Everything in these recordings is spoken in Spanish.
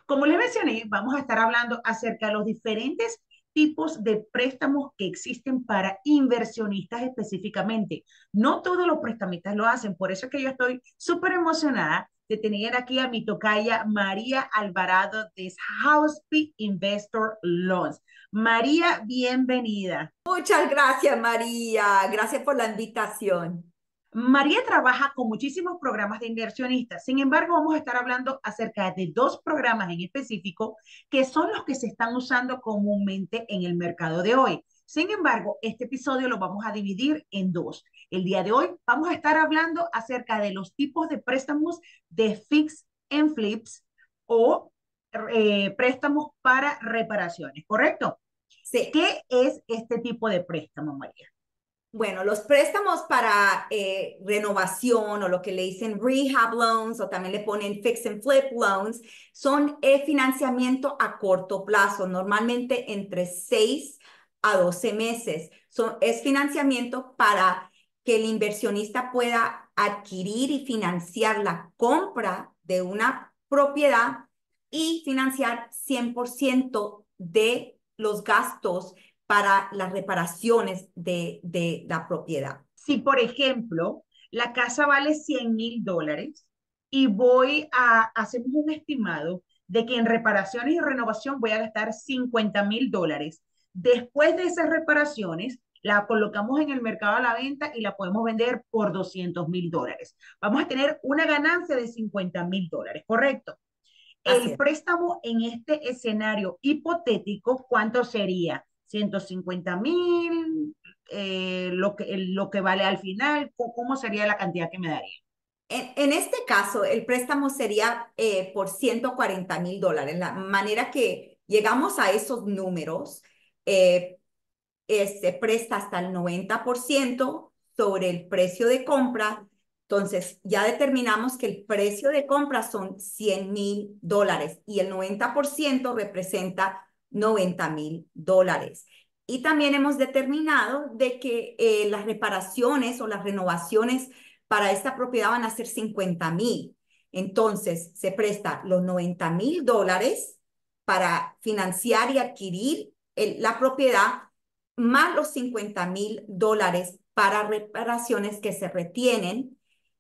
Como les mencioné, vamos a estar hablando acerca de los diferentes tipos de préstamos que existen para inversionistas específicamente. No todos los prestamistas lo hacen, por eso es que yo estoy súper emocionada de tener aquí a mi tocaya María Alvarado de Housepay Investor Loans. María, bienvenida. Muchas gracias, María. Gracias por la invitación. María trabaja con muchísimos programas de inversionistas. Sin embargo, vamos a estar hablando acerca de dos programas en específico que son los que se están usando comúnmente en el mercado de hoy. Sin embargo, este episodio lo vamos a dividir en dos. El día de hoy vamos a estar hablando acerca de los tipos de préstamos de fix and flips o préstamos para reparaciones, ¿correcto? Sí. ¿Qué es este tipo de préstamo, María? Bueno, los préstamos para renovación o lo que le dicen rehab loans o también le ponen fix and flip loans son financiamiento a corto plazo, normalmente entre 6 a 12 meses. Es financiamiento para que el inversionista pueda adquirir y financiar la compra de una propiedad y financiar 100% de los gastos para las reparaciones de la propiedad. Si, por ejemplo, la casa vale $100,000 y hacemos un estimado de que en reparaciones y renovación voy a gastar $50,000. Después de esas reparaciones, la colocamos en el mercado a la venta y la podemos vender por $200,000. Vamos a tener una ganancia de $50,000, ¿correcto? Así El es. préstamo en este escenario hipotético, ¿cuánto sería? 150,000, lo que vale al final, ¿cómo sería la cantidad que me daría? En este caso, el préstamo sería por $140,000. La manera que llegamos a esos números eh, se presta hasta el 90% sobre el precio de compra. Entonces, ya determinamos que el precio de compra son $100,000 y el 90% representa $90,000. Y también hemos determinado de que las reparaciones o las renovaciones para esta propiedad van a ser 50,000. Entonces, se presta los $90,000 para financiar y adquirir la propiedad más los $50,000 para reparaciones que se retienen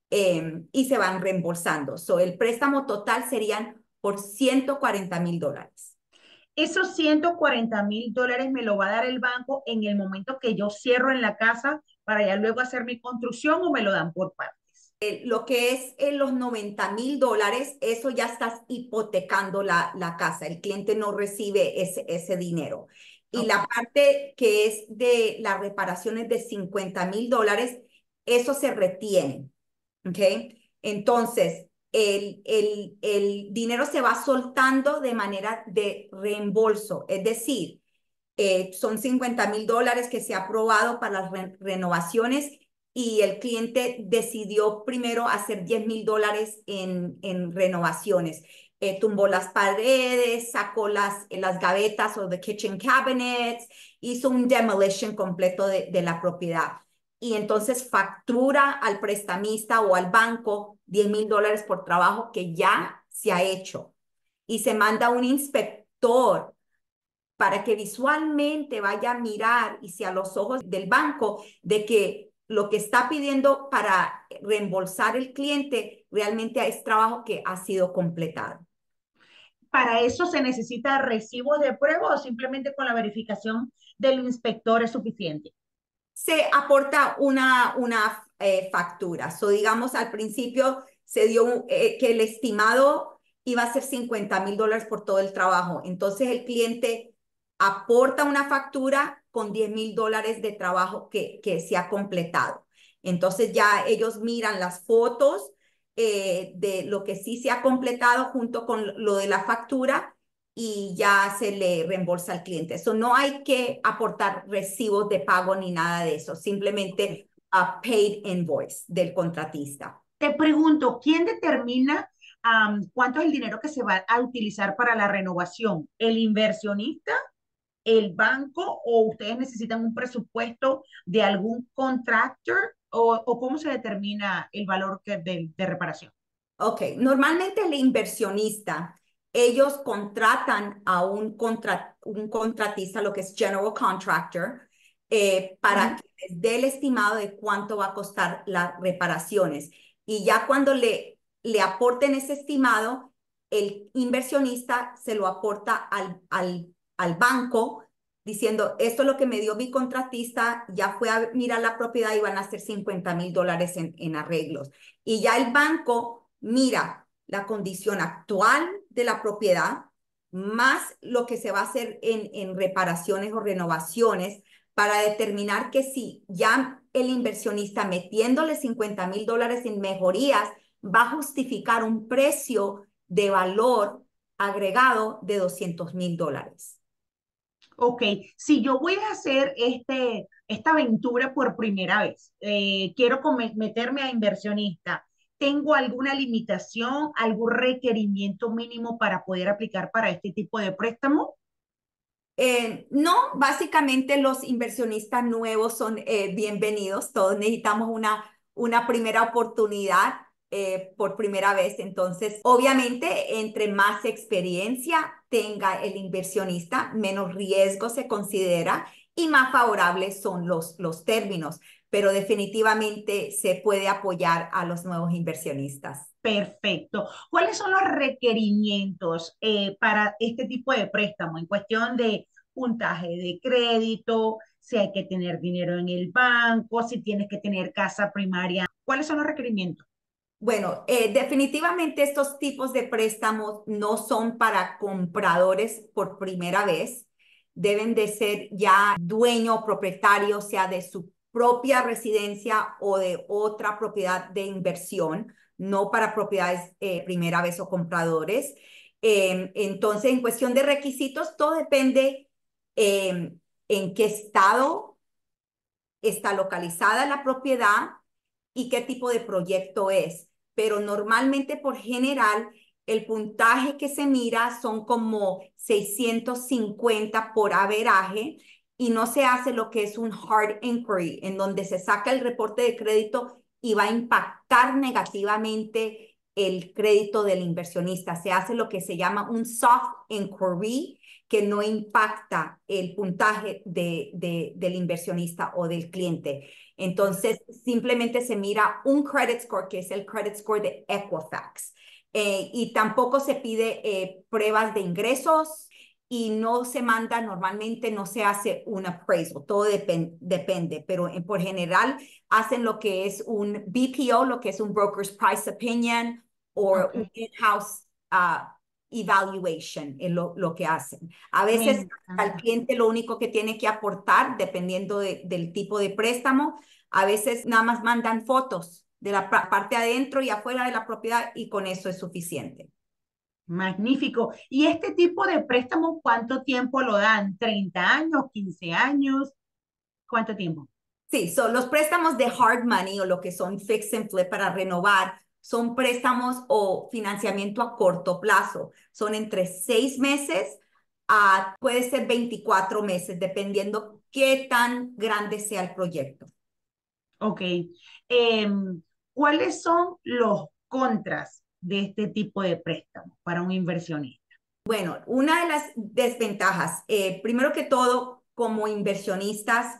y se van reembolsando. El préstamo total serían por $140,000. Esos $140,000 me lo va a dar el banco en el momento que yo cierro en la casa para ya luego hacer mi construcción o me lo dan por partes. Lo que es los $90,000, eso ya estás hipotecando la casa. El cliente no recibe ese dinero. Y Ok. la parte que es de las reparaciones de $50,000, eso se retiene. ¿Ok? Entonces, el dinero se va soltando de manera de reembolso. Es decir, son $50,000 que se ha aprobado para las renovaciones y el cliente decidió primero hacer $10,000 en renovaciones. Tumbó las paredes, sacó las gavetas o the kitchen cabinets, hizo un demolition completo de la propiedad. Y entonces factura al prestamista o al banco $10,000 por trabajo que ya se ha hecho. Y se manda un inspector para que visualmente vaya a mirar y sea a los ojos del banco de que lo que está pidiendo para reembolsar el cliente realmente es trabajo que ha sido completado. ¿Para eso se necesita recibos de prueba o simplemente con la verificación del inspector es suficiente? Se aporta una factura. Digamos, al principio se dio que el estimado iba a ser $50,000 por todo el trabajo. Entonces el cliente aporta una factura con $10,000 de trabajo que se ha completado. Entonces ya ellos miran las fotos de lo que sí se ha completado junto con lo de la factura y ya se le reembolsa al cliente. Eso no hay que aportar recibos de pago ni nada de eso, simplemente a paid invoice del contratista. Te pregunto, ¿quién determina cuánto es el dinero que se va a utilizar para la renovación? ¿El inversionista, el banco o ustedes necesitan un presupuesto de algún contractor o cómo se determina el valor de reparación? Ok, normalmente el inversionista ellos contratan a un contratista, lo que es general contractor, para que les dé el estimado de cuánto va a costar las reparaciones. Y ya cuando le aporten ese estimado, el inversionista se lo aporta al banco diciendo, esto es lo que me dio mi contratista, ya fue a mirar la propiedad y van a ser $50,000 en arreglos. Y ya el banco mira la condición actual de la propiedad, más lo que se va a hacer en reparaciones o renovaciones para determinar que si ya el inversionista metiéndole $50,000 en mejorías va a justificar un precio de valor agregado de $200,000. Ok, si yo voy a hacer esta aventura por primera vez, quiero meterme a inversionista, ¿tengo alguna limitación, algún requerimiento mínimo para poder aplicar para este tipo de préstamo? No, básicamente los inversionistas nuevos son bienvenidos. Todos necesitamos una primera oportunidad por primera vez. Entonces, obviamente, entre más experiencia tenga el inversionista, menos riesgo se considera y más favorables son los términos. Pero definitivamente se puede apoyar a los nuevos inversionistas. Perfecto. ¿Cuáles son los requerimientos para este tipo de préstamo en cuestión de puntaje de crédito, si hay que tener dinero en el banco, si tienes que tener casa primaria? ¿Cuáles son los requerimientos? Bueno, definitivamente estos tipos de préstamos no son para compradores por primera vez. Deben de ser ya dueño o propietario, sea de su propia residencia o de otra propiedad de inversión, no para propiedades primera vez o compradores. Entonces, en cuestión de requisitos, todo depende en qué estado está localizada la propiedad y qué tipo de proyecto es. Pero normalmente, por general, el puntaje que se mira son como 650 por averaje y no se hace lo que es un hard inquiry, en donde se saca el reporte de crédito y va a impactar negativamente el crédito del inversionista. Se hace lo que se llama un soft inquiry, que no impacta el puntaje del inversionista o del cliente. Entonces, simplemente se mira un credit score, que es el credit score de Equifax. Y tampoco se pide pruebas de ingresos y no se manda, normalmente no se hace un appraisal, todo depende, pero por general hacen lo que es un BPO, lo que es un Broker's Price Opinion o Ok, un in-house evaluation, es lo que hacen. A me veces al encanta. cliente lo único que tiene que aportar, dependiendo del tipo de préstamo, a veces nada más mandan fotos de la parte adentro y afuera de la propiedad y con eso es suficiente. Magnífico. ¿Y este tipo de préstamo cuánto tiempo lo dan? ¿30 años, 15 años? ¿Cuánto tiempo? Sí, son los préstamos de hard money o lo que son fix and flip para renovar, son préstamos o financiamiento a corto plazo. Son entre 6 meses a, puede ser 24 meses, dependiendo qué tan grande sea el proyecto. Ok. ¿Cuáles son los contras de este tipo de préstamo para un inversionista? Bueno, una de las desventajas, primero que todo, como inversionistas,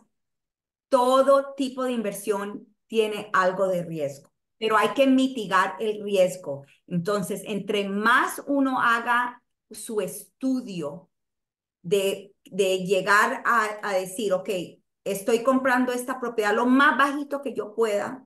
todo tipo de inversión tiene algo de riesgo, pero hay que mitigar el riesgo. Entonces, entre más uno haga su estudio de llegar a decir, ok, estoy comprando esta propiedad lo más bajito que yo pueda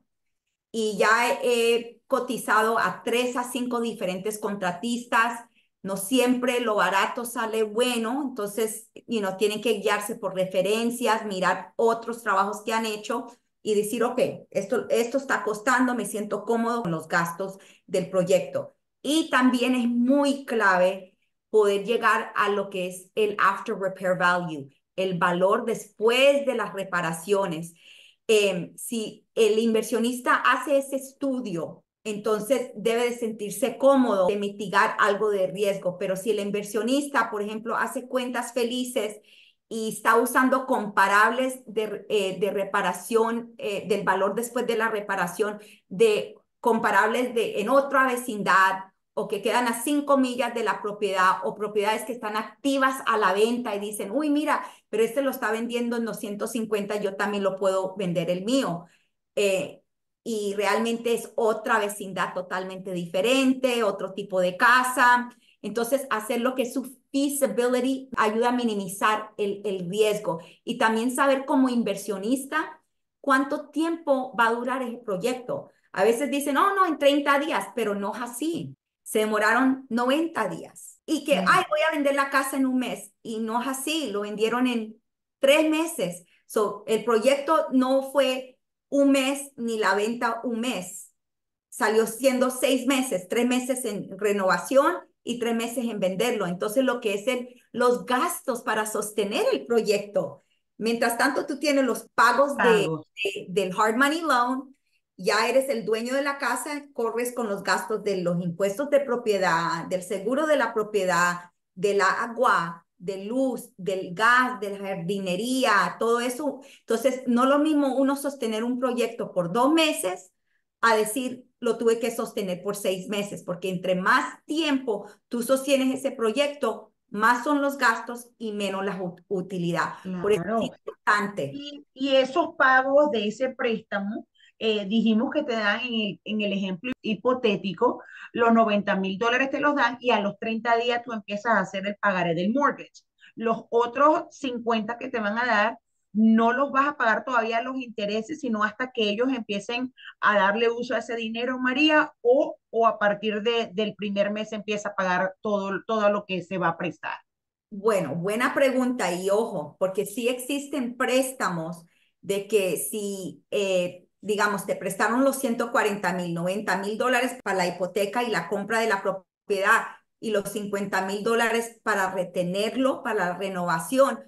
y ya he cotizado a 3 a 5 diferentes contratistas. No siempre lo barato sale bueno, entonces, tienen que guiarse por referencias, mirar otros trabajos que han hecho y decir, ok, esto está costando, me siento cómodo con los gastos del proyecto. Y también es muy clave poder llegar a lo que es el after repair value, el valor después de las reparaciones. Si el inversionista hace ese estudio, entonces debe de sentirse cómodo de mitigar algo de riesgo, pero si el inversionista, por ejemplo, hace cuentas felices y está usando comparables de reparación, del valor después de la reparación, de comparables en otra vecindad o que quedan a 5 millas de la propiedad o propiedades que están activas a la venta y dicen, uy, mira, pero este lo está vendiendo en 250, yo también lo puedo vender el mío. Eh, y realmente es otra vecindad totalmente diferente, otro tipo de casa. Entonces, hacer lo que es su feasibility ayuda a minimizar el riesgo y también saber como inversionista cuánto tiempo va a durar el proyecto. A veces dicen, no, no, en 30 días, pero no es así. Se demoraron 90 días. Y que, ay, voy a vender la casa en un mes. Y no es así, lo vendieron en 3 meses. So, el proyecto no fue un mes ni la venta un mes. Salió siendo 6 meses, 3 meses en renovación y 3 meses en venderlo. Entonces, lo que es los gastos para sostener el proyecto. Mientras tanto, tú tienes los pagos Pagos. del hard money loan, ya eres el dueño de la casa, corres con los gastos de los impuestos de propiedad, del seguro de la propiedad, de la agua, de luz, del gas, de la jardinería, todo eso. Entonces, no es lo mismo uno sostener un proyecto por 2 meses a decir, lo tuve que sostener por 6 meses, porque entre más tiempo tú sostienes ese proyecto, más son los gastos y menos la utilidad. Por eso es Claro. importante. Y esos pagos de ese préstamo, dijimos que te dan en el ejemplo hipotético, los $90,000 te los dan y a los 30 días tú empiezas a hacer el pagaré del mortgage. Los otros 50 que te van a dar, no los vas a pagar todavía los intereses, sino hasta que ellos empiecen a darle uso a ese dinero, María, o a partir del primer mes empieza a pagar todo lo que se va a prestar. Bueno, buena pregunta y ojo, porque sí existen préstamos de que si, digamos, te prestaron los 140,000, $90,000 para la hipoteca y la compra de la propiedad y los $50,000 para retenerlo, para la renovación.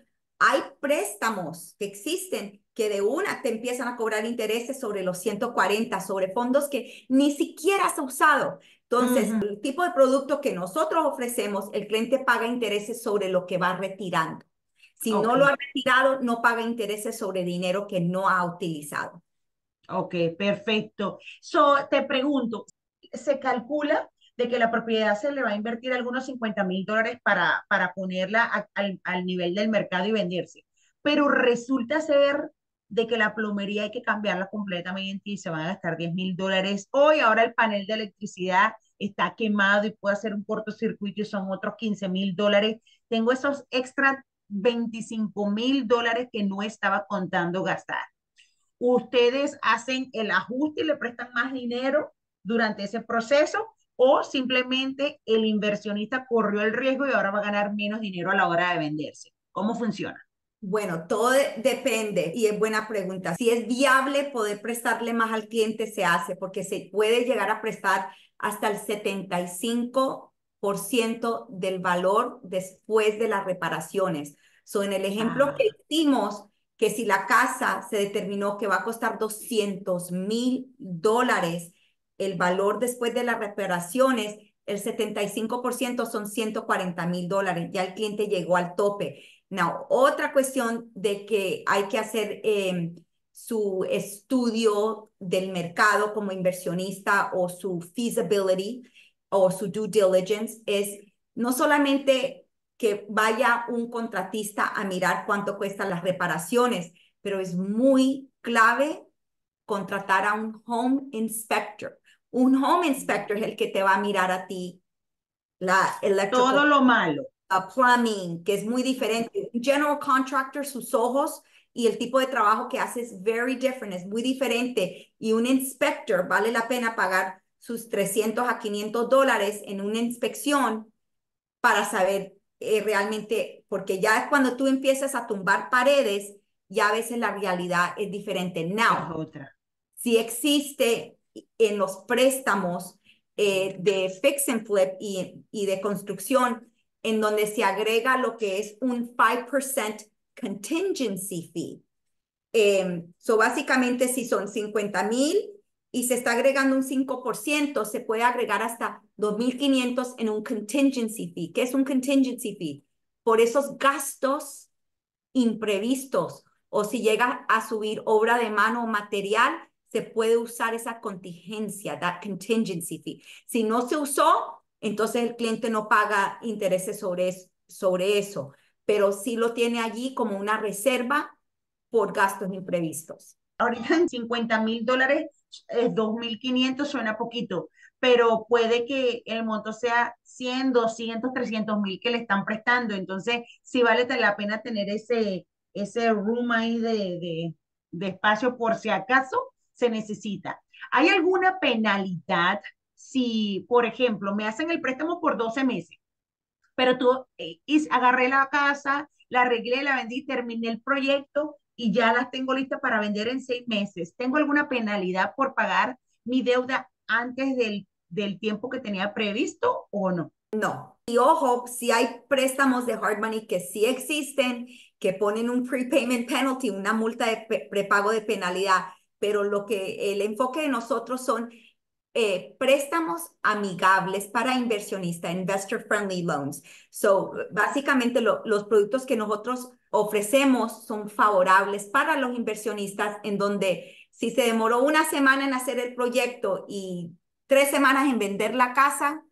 Hay préstamos que existen que de una te empiezan a cobrar intereses sobre los 140, sobre fondos que ni siquiera has usado. Entonces, Ujú. el tipo de producto que nosotros ofrecemos, el cliente paga intereses sobre lo que va retirando. Si Ok. no lo ha retirado, no paga intereses sobre dinero que no ha utilizado. Ok, perfecto. So, te pregunto, se calcula de que la propiedad se le va a invertir algunos $50,000 para ponerla al nivel del mercado y venderse, pero resulta ser de que la plomería hay que cambiarla completamente y se van a gastar $10,000 hoy. Ahora el panel de electricidad está quemado y puede hacer un cortocircuito y son otros $15,000. Tengo esos extra $25,000 que no estaba contando gastar. ¿Ustedes hacen el ajuste y le prestan más dinero durante ese proceso o simplemente el inversionista corrió el riesgo y ahora va a ganar menos dinero a la hora de venderse? ¿Cómo funciona? Bueno, todo depende y es buena pregunta. Si es viable poder prestarle más al cliente, se hace porque se puede llegar a prestar hasta el 75% del valor después de las reparaciones. So, en el ejemplo que Ah, hicimos, que si la casa se determinó que va a costar $200,000, el valor después de las reparaciones, el 75% son $140,000. Ya el cliente llegó al tope. No, otra cuestión de que hay que hacer su estudio del mercado como inversionista o su feasibility o su due diligence es no solamente que vaya un contratista a mirar cuánto cuestan las reparaciones, pero es muy clave contratar a un home inspector. Un home inspector es el que te va a mirar a ti la electrical todo lo malo. plumbing, que es muy diferente. Un general contractor, sus ojos y el tipo de trabajo que hace es very different, es muy diferente. Y un inspector vale la pena pagar sus $300 a $500 en una inspección para saber realmente, porque ya cuando tú empiezas a tumbar paredes, ya a veces la realidad es diferente. Es Now, otra. si existe en los préstamos de fix and flip y de construcción, en donde se agrega lo que es un 5% contingency fee. So básicamente, si son 50,000 y se está agregando un 5%, se puede agregar hasta 2,500 en un contingency fee. ¿Qué es un contingency fee? Por esos gastos imprevistos o si llega a subir obra de mano o material, se puede usar esa contingencia, that contingency fee. Si no se usó, entonces el cliente no paga intereses sobre eso, pero sí lo tiene allí como una reserva por gastos imprevistos. Ahorita en $50,000, 2,500 suena poquito, pero puede que el monto sea 100, 200, 300,000 que le están prestando. Entonces, sí vale la pena tener ese room ahí de espacio por si acaso se necesita. ¿Hay alguna penalidad si, por ejemplo, me hacen el préstamo por 12 meses? Pero tú agarré la casa, la arreglé, la vendí, terminé el proyecto y ya las tengo listas para vender en 6 meses? ¿Tengo alguna penalidad por pagar mi deuda antes del tiempo que tenía previsto o no? No. Y ojo, si hay préstamos de hard money que sí existen, que ponen un prepayment penalty, una multa de prepago de penalidad, pero lo que el enfoque de nosotros son préstamos amigables para inversionistas, investor friendly loans. So, básicamente los productos que nosotros ofrecemos son favorables para los inversionistas, en donde si se demoró una semana en hacer el proyecto y 3 semanas en vender la casa,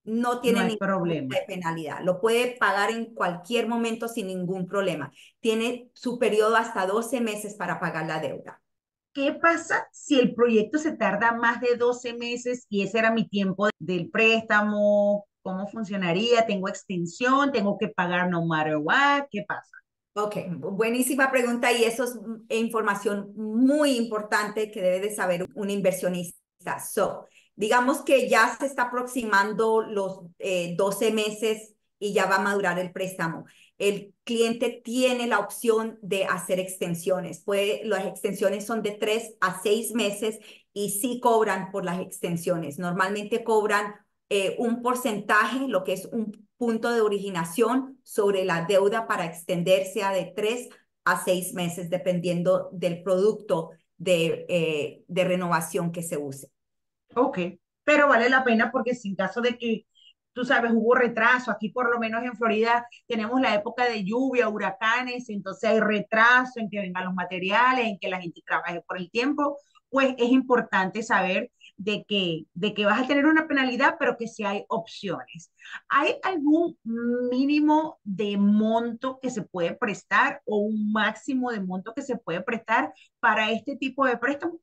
no No tiene hay ningún problema. penalidad. Lo puede pagar en cualquier momento sin ningún problema. Tiene su periodo hasta 12 meses para pagar la deuda. ¿Qué pasa si el proyecto se tarda más de 12 meses y ese era mi tiempo del préstamo? ¿Cómo funcionaría? ¿Tengo extensión? ¿Tengo que pagar no matter what? ¿Qué pasa? Ok, buenísima pregunta y eso es información muy importante que debe de saber un inversionista. So, digamos que ya se está aproximando los 12 meses y ya va a madurar el préstamo. El cliente tiene la opción de hacer extensiones. Las extensiones son de 3 a 6 meses y sí cobran por las extensiones. Normalmente cobran un porcentaje, lo que es un punto de originación sobre la deuda para extenderse a de 3 a 6 meses, dependiendo del producto de renovación que se use. Ok, pero vale la pena porque si en caso de que, tú sabes, hubo retraso, aquí por lo menos en Florida tenemos la época de lluvia, huracanes, entonces hay retraso en que vengan los materiales, en que la gente trabaje por el tiempo, pues es importante saber de que vas a tener una penalidad, pero que sí hay opciones. ¿Hay algún mínimo de monto que se puede prestar o un máximo de monto que se puede prestar para este tipo de préstamo?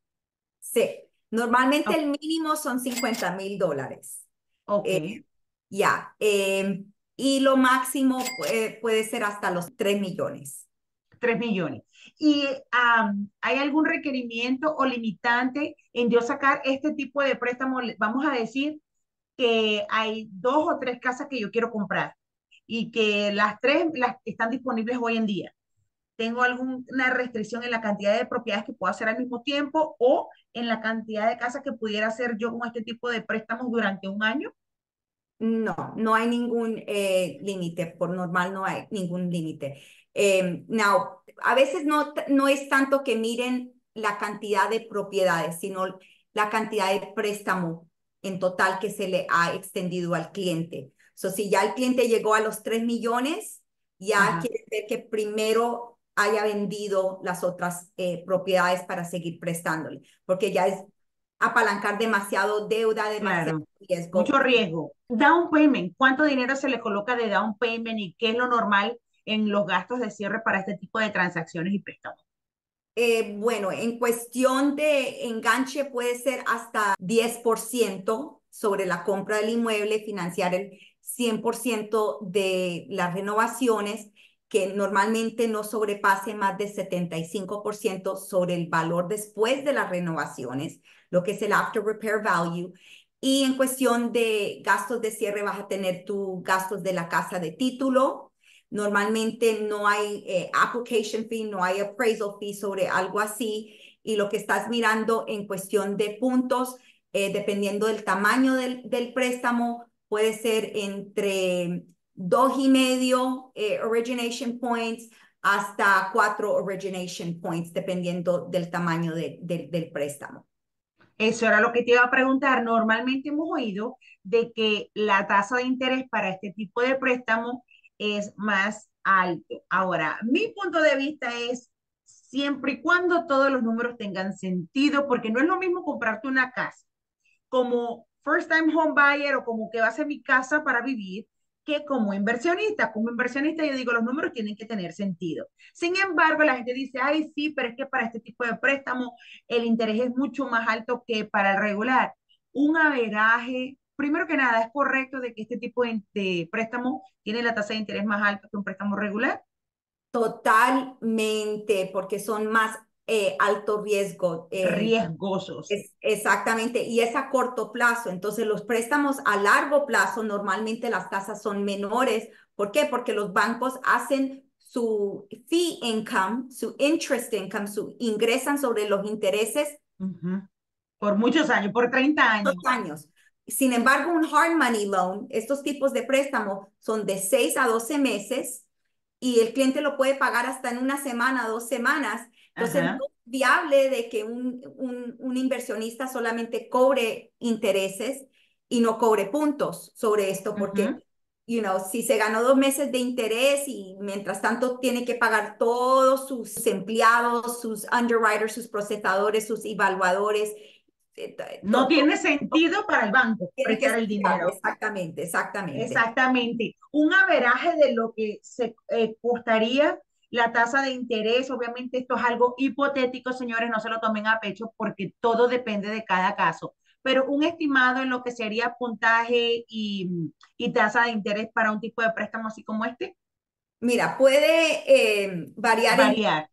Sí, normalmente O- el mínimo son $50,000. Ok. Eh, ya, y lo máximo puede ser hasta los 3 millones. 3 millones. ¿Y hay algún requerimiento o limitante en yo sacar este tipo de préstamo? Vamos a decir que hay 2 o 3 casas que yo quiero comprar y que las tres las están disponibles hoy en día. ¿Tengo alguna restricción en la cantidad de propiedades que puedo hacer al mismo tiempo o en la cantidad de casas que pudiera hacer yo con este tipo de préstamos durante un año? No, no hay ningún límite, por normal no hay ningún límite. Now, a veces no es tanto que miren la cantidad de propiedades, sino la cantidad de préstamo en total que se le ha extendido al cliente. So, si ya el cliente llegó a los 3 millones, ya Ajá, quiere decir que primero haya vendido las otras propiedades para seguir prestándole, porque ya es apalancar demasiado deuda, demasiado claro. riesgo. Mucho riesgo. Down payment, ¿cuánto dinero se le coloca de down payment y qué es lo normal en los gastos de cierre para este tipo de transacciones y préstamos? Bueno, en cuestión de enganche puede ser hasta 10% sobre la compra del inmueble, financiar el 100% de las renovaciones, que normalmente no sobrepase más de 75% sobre el valor después de las renovaciones, lo que es el after repair value. Y en cuestión de gastos de cierre vas a tener tus gastos de la casa de título. Normalmente no hay application fee, no hay appraisal fee sobre algo así. Y lo que estás mirando en cuestión de puntos, dependiendo del tamaño del préstamo, puede ser entre 2.5 origination points hasta 4 origination points, dependiendo del tamaño del préstamo. Eso era lo que te iba a preguntar. Normalmente hemos oído de que la tasa de interés para este tipo de préstamo es más alto. Ahora, mi punto de vista es siempre y cuando todos los números tengan sentido, porque no es lo mismo comprarte una casa como first time home buyer o como que va a ser mi casa para vivir, que como inversionista. Como inversionista yo digo, los números tienen que tener sentido. Sin embargo, la gente dice, ay, sí, pero es que para este tipo de préstamo el interés es mucho más alto que para el regular. Un averaje, primero que nada, ¿es correcto de que este tipo de préstamo tiene la tasa de interés más alta que un préstamo regular? Totalmente, porque son más alto riesgo. Riesgosos. Exactamente, y es a corto plazo. Entonces, los préstamos a largo plazo, normalmente las tasas son menores. ¿Por qué? Porque los bancos hacen su fee income, su interest income, ingresan sobre los intereses Ujú. Por muchos años, por 30 dos años. años. Sin embargo, un hard money loan, estos tipos de préstamos son de 6 a 12 meses y el cliente lo puede pagar hasta en una semana, 2 semanas. Entonces, no Ajá. es viable de que un inversionista solamente cobre intereses y no cobre puntos sobre esto, porque, Ujú. si se ganó 2 meses de interés y mientras tanto tiene que pagar todos sus empleados, sus underwriters, sus procesadores, sus evaluadores, No tiene sentido para el banco tiene que prestar ser el viable. dinero. Exactamente, exactamente. Exactamente. Un averaje de lo que se costaría la tasa de interés. Obviamente esto es algo hipotético, señores, no se lo tomen a pecho porque todo depende de cada caso. Pero un estimado en lo que sería puntaje y tasa de interés para un tipo de préstamo así como este, Mira, puede variar variar.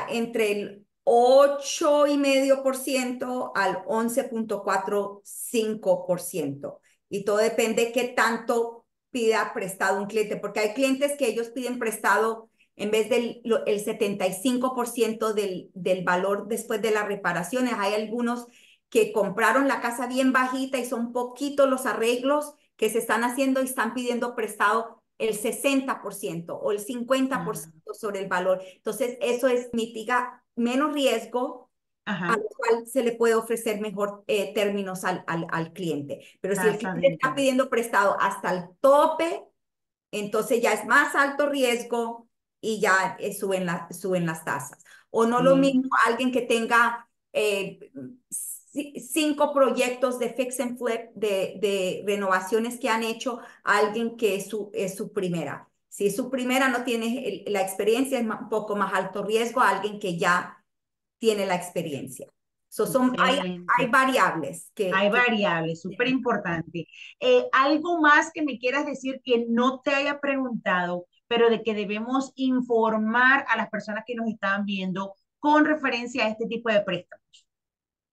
entre el 8,5% al 11,45%. Y todo depende qué tanto pida prestado un cliente, porque hay clientes que ellos piden prestado en vez el 75% del valor después de las reparaciones. Hay algunos que compraron la casa bien bajita y son poquitos los arreglos que se están haciendo y están pidiendo prestado el 60% o el 50% sobre el valor. Entonces, eso mitiga menos riesgo, a Ajá, lo cual se le puede ofrecer mejor términos al cliente. Pero si el tasa de cliente está interés. pidiendo prestado hasta el tope, entonces ya es más alto riesgo y ya suben las tasas. O no lo Sí. mismo alguien que tenga 5 proyectos de fix and flip, de renovaciones que han hecho, a alguien que es su primera. Si es su primera, no tiene la experiencia, es un poco más alto riesgo a alguien que ya tiene la experiencia. Hay Excelente. variables Hay que variables, súper importante. ¿Algo más que me quieras decir que no te haya preguntado, pero de que debemos informar a las personas que nos están viendo con referencia a este tipo de préstamos?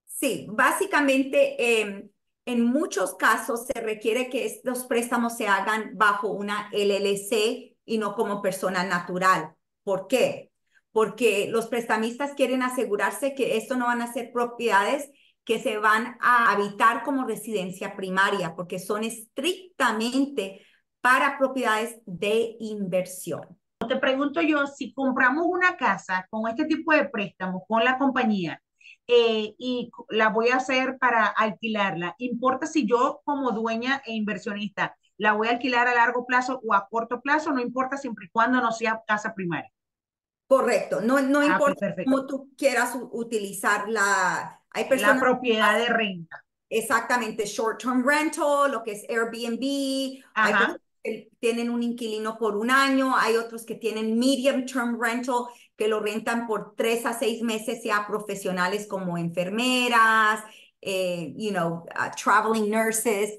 Sí, básicamente en muchos casos se requiere que estos préstamos se hagan bajo una LLC y no como persona natural. ¿Por qué? Porque los prestamistas quieren asegurarse que esto no van a ser propiedades que se van a habitar como residencia primaria, porque son estrictamente para propiedades de inversión. Te pregunto yo, si compramos una casa con este tipo de préstamos con la compañía y la voy a hacer para alquilarla, ¿importa si yo como dueña e inversionista la voy a alquilar a largo plazo o a corto plazo? No importa siempre y cuando no sea casa primaria. Correcto, no Ah, ok, importa perfecto. cómo tú quieras utilizarla. Hay La personas propiedad de renta. exactamente short-term rental, lo que es Airbnb. Hay Ajá. personas que tienen un inquilino por un año, hay otros que tienen medium-term rental, que lo rentan por 3 a 6 meses, sea profesionales como enfermeras, traveling nurses.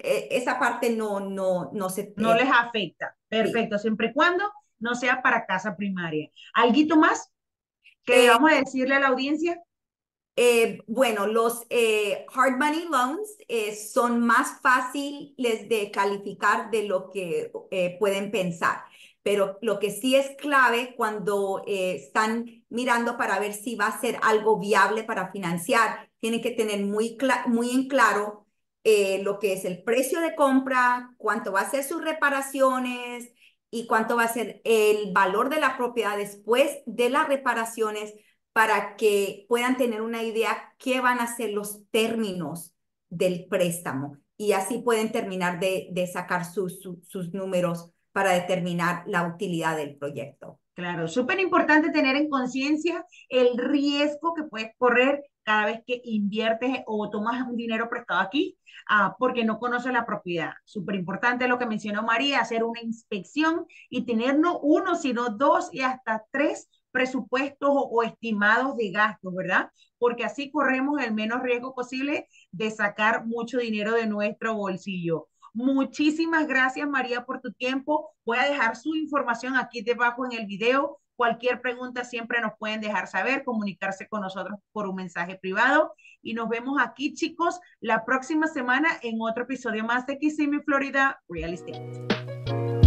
Esa parte no se... No les afecta. sí. Perfecto, siempre y cuando no sea para casa primaria. ¿Alguito más que Eh, debamos decirle a la audiencia? Bueno, los hard money loans son más fáciles de calificar de lo que pueden pensar, pero lo que sí es clave cuando están mirando para ver si va a ser algo viable para financiar, tienen que tener muy en claro lo que es el precio de compra, cuánto va a ser sus reparaciones y cuánto va a ser el valor de la propiedad después de las reparaciones para que puedan tener una idea qué van a ser los términos del préstamo y así pueden terminar de sacar sus números para determinar la utilidad del proyecto. Claro, súper importante tener en conciencia el riesgo que puedes correr cada vez que inviertes o tomas un dinero prestado aquí, porque no conoces la propiedad. Súper importante lo que mencionó María, hacer una inspección y tener no uno, sino dos y hasta tres presupuestos o estimados de gastos, ¿verdad? Porque así corremos el menos riesgo posible de sacar mucho dinero de nuestro bolsillo. Muchísimas gracias, María, por tu tiempo. Voy a dejar su información aquí debajo en el video. Cualquier pregunta siempre nos pueden dejar saber, comunicarse con nosotros por un mensaje privado. Y nos vemos aquí, chicos, la próxima semana en otro episodio más de Kissimmee, Florida Real Estate.